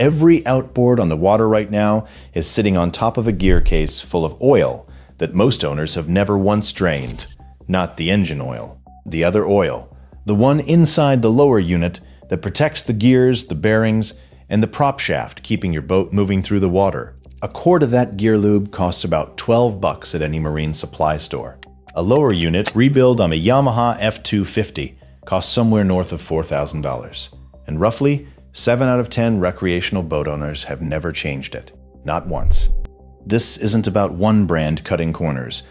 Every outboard on the water right now is sitting on top of a gear case full of oil that most owners have never once drained. Not the engine oil, the other oil, the one inside the lower unit that protects the gears, the bearings, and the prop shaft, keeping your boat moving through the water. A quart of that gear lube costs about $12 at any marine supply store. A lower unit rebuild on a Yamaha F250 costs somewhere north of $4,000. And roughly 7 out of 10 recreational boat owners have never changed it. Not once. This isn't about one brand cutting corners.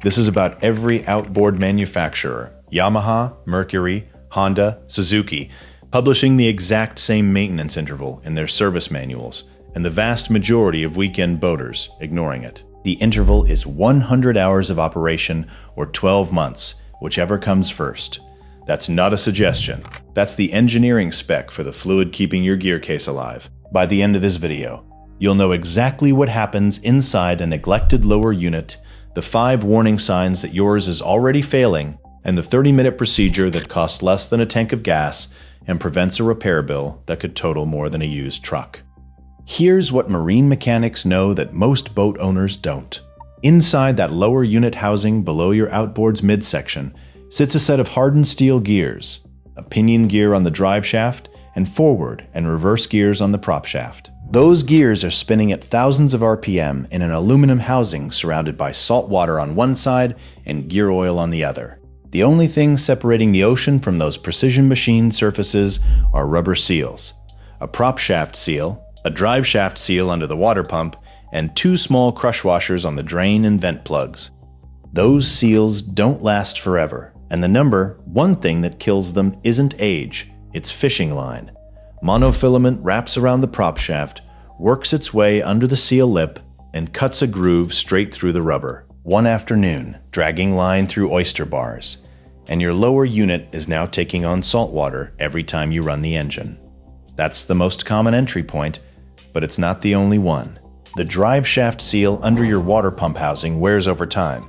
This is about every outboard manufacturer, Yamaha, Mercury, Honda, Suzuki, publishing the exact same maintenance interval in their service manuals, and the vast majority of weekend boaters ignoring it. The interval is 100 hours of operation or 12 months, whichever comes first. That's not a suggestion. That's the engineering spec for the fluid keeping your gear case alive. By the end of this video, you'll know exactly what happens inside a neglected lower unit, the 5 warning signs that yours is already failing, and the 30-minute procedure that costs less than a tank of gas and prevents a repair bill that could total more than a used truck. Here's what marine mechanics know that most boat owners don't. Inside that lower unit housing below your outboard's midsection sits a set of hardened steel gears, a pinion gear on the drive shaft, and forward and reverse gears on the prop shaft. Those gears are spinning at thousands of RPM in an aluminum housing surrounded by salt water on one side and gear oil on the other. The only thing separating the ocean from those precision machined surfaces are rubber seals, a prop shaft seal, a drive shaft seal under the water pump, and 2 small crush washers on the drain and vent plugs. Those seals don't last forever. And the number 1 thing that kills them isn't age, it's fishing line. Monofilament wraps around the prop shaft, works its way under the seal lip, and cuts a groove straight through the rubber. One afternoon, dragging line through oyster bars, and your lower unit is now taking on salt water every time you run the engine. That's the most common entry point, but it's not the only one. The drive shaft seal under your water pump housing wears over time,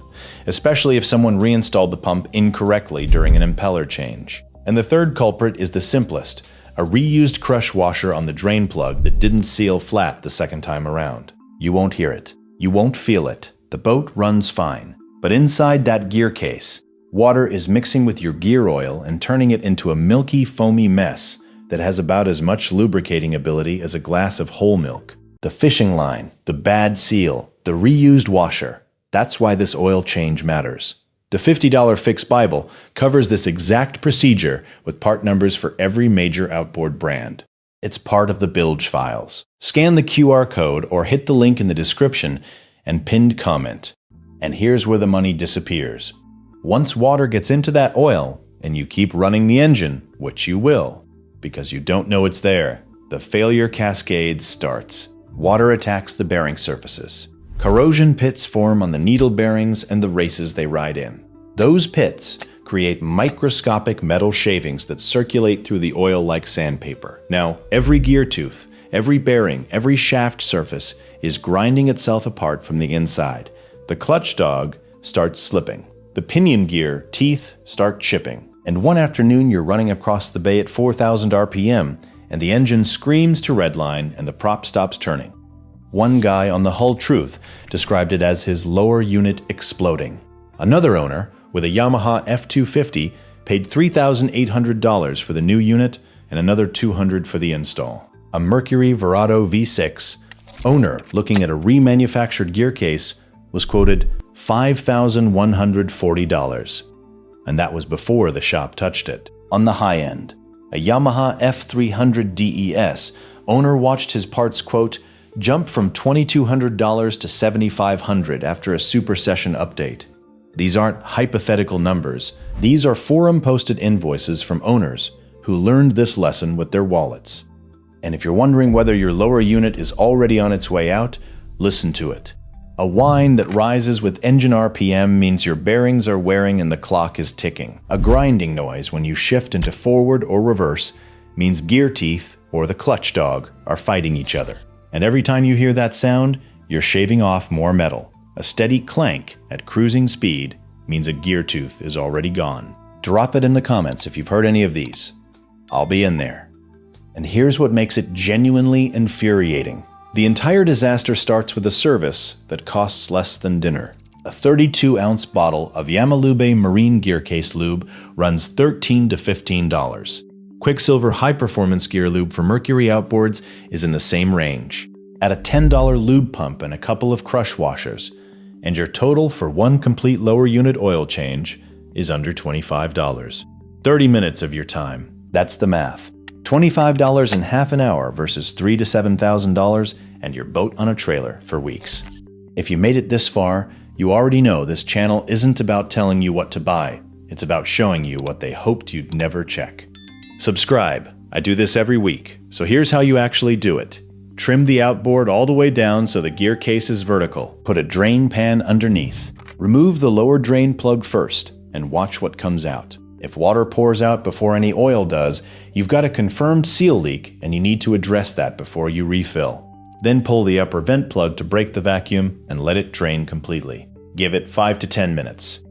especially if someone reinstalled the pump incorrectly during an impeller change. And the third culprit is the simplest, a reused crush washer on the drain plug that didn't seal flat the second time around. You won't hear it. You won't feel it. The boat runs fine. But inside that gear case, water is mixing with your gear oil and turning it into a milky, foamy mess that has about as much lubricating ability as a glass of whole milk. The fishing line, the bad seal, the reused washer. That's why this oil change matters. The $50 Fix Bible covers this exact procedure with part numbers for every major outboard brand. It's part of the bilge files. Scan the QR code or hit the link in the description and pinned comment. And here's where the money disappears. Once water gets into that oil and you keep running the engine, which you will, because you don't know it's there, the failure cascade starts. Water attacks the bearing surfaces. Corrosion pits form on the needle bearings and the races they ride in. Those pits create microscopic metal shavings that circulate through the oil like sandpaper. Now, every gear tooth, every bearing, every shaft surface is grinding itself apart from the inside. The clutch dog starts slipping. The pinion gear teeth start chipping. And one afternoon you're running across the bay at 4,000 RPM, and the engine screams to redline and the prop stops turning. One guy on the Hull Truth described it as his lower unit exploding. Another owner, with a Yamaha F250, paid $3,800 for the new unit and another $200 for the install. A Mercury Verado V6 owner looking at a remanufactured gear case was quoted $5,140. And that was before the shop touched it. On the high end, a Yamaha F300 DES owner watched his parts, quote, jump from $2,200 to $7,500 after a super session update. These aren't hypothetical numbers. These are forum-posted invoices from owners who learned this lesson with their wallets. And if you're wondering whether your lower unit is already on its way out, listen to it. A whine that rises with engine RPM means your bearings are wearing and the clock is ticking. A grinding noise when you shift into forward or reverse means gear teeth or the clutch dog are fighting each other. And every time you hear that sound, you're shaving off more metal. A steady clank at cruising speed means a gear tooth is already gone. Drop it in the comments if you've heard any of these. I'll be in there. And here's what makes it genuinely infuriating. The entire disaster starts with a service that costs less than dinner. A 32-ounce bottle of Yamalube marine gearcase lube runs $13 to $15. Quicksilver high-performance gear lube for Mercury outboards is in the same range, at a $10 lube pump and a couple of crush washers, and your total for one complete lower unit oil change is under $25. 30 minutes of your time. That's the math. $25 in half an hour versus $3,000 to $7,000 and your boat on a trailer for weeks. If you made it this far, you already know this channel isn't about telling you what to buy. It's about showing you what they hoped you'd never check. Subscribe. I do this every week, so here's how you actually do it. Trim the outboard all the way down so the gear case is vertical. Put a drain pan underneath. Remove the lower drain plug first and watch what comes out. If water pours out before any oil does, you've got a confirmed seal leak and you need to address that before you refill. Then pull the upper vent plug to break the vacuum and let it drain completely. Give it 5 to 10 minutes.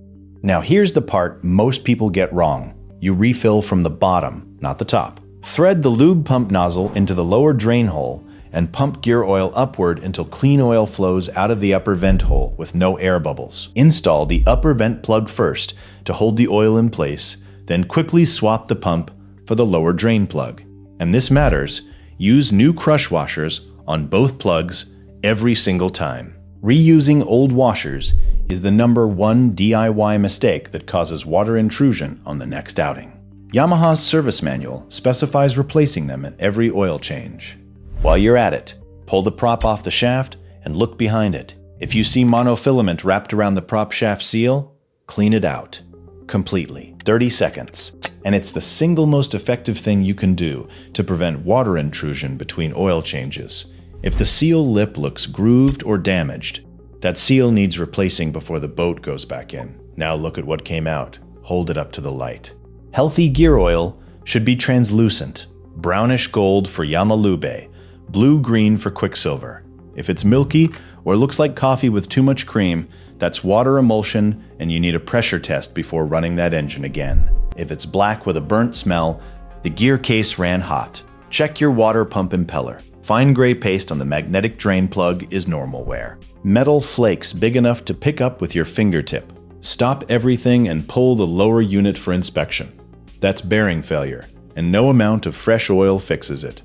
Now here's the part most people get wrong. You refill from the bottom, not the top. Thread the lube pump nozzle into the lower drain hole and pump gear oil upward until clean oil flows out of the upper vent hole with no air bubbles. Install the upper vent plug first to hold the oil in place, then quickly swap the pump for the lower drain plug. And this matters, use new crush washers on both plugs every single time. Reusing old washers is the #1 DIY mistake that causes water intrusion on the next outing. Yamaha's service manual specifies replacing them at every oil change. While you're at it, pull the prop off the shaft and look behind it. If you see monofilament wrapped around the prop shaft seal, clean it out. Completely. 30 seconds. And it's the single most effective thing you can do to prevent water intrusion between oil changes. If the seal lip looks grooved or damaged, that seal needs replacing before the boat goes back in. Now look at what came out. Hold it up to the light. Healthy gear oil should be translucent, brownish gold for Yamalube, blue-green for Quicksilver. If it's milky or looks like coffee with too much cream, that's water emulsion and you need a pressure test before running that engine again. If it's black with a burnt smell, the gear case ran hot. Check your water pump impeller. Fine gray paste on the magnetic drain plug is normal wear. Metal flakes big enough to pick up with your fingertip. Stop everything and pull the lower unit for inspection. That's bearing failure, and no amount of fresh oil fixes it.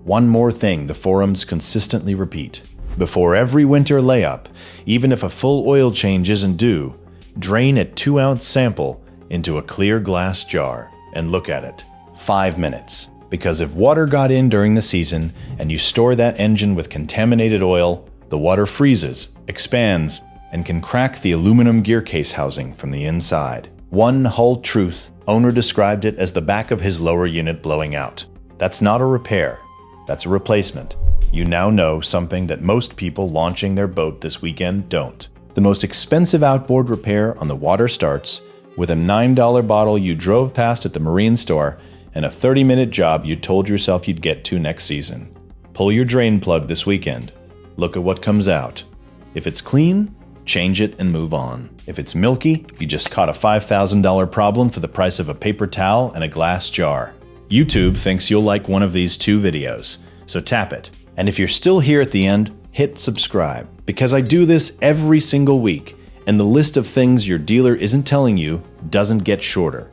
One more thing the forums consistently repeat. Before every winter layup, even if a full oil change isn't due, drain a 2-ounce sample into a clear glass jar and look at it. 5 minutes. Because if water got in during the season and you store that engine with contaminated oil, the water freezes, expands, and can crack the aluminum gear case housing from the inside. One hull truth, owner described it as the back of his lower unit blowing out. That's not a repair, that's a replacement. You now know something that most people launching their boat this weekend don't. The most expensive outboard repair on the water starts with a $9 bottle you drove past at the marine store and a 30-minute job you told yourself you'd get to next season. Pull your drain plug this weekend. Look at what comes out. If it's clean, change it and move on. If it's milky, you just caught a $5,000 problem for the price of a paper towel and a glass jar. YouTube thinks you'll like one of these 2 videos, so tap it. And if you're still here at the end, hit subscribe, because I do this every single week, and the list of things your dealer isn't telling you doesn't get shorter.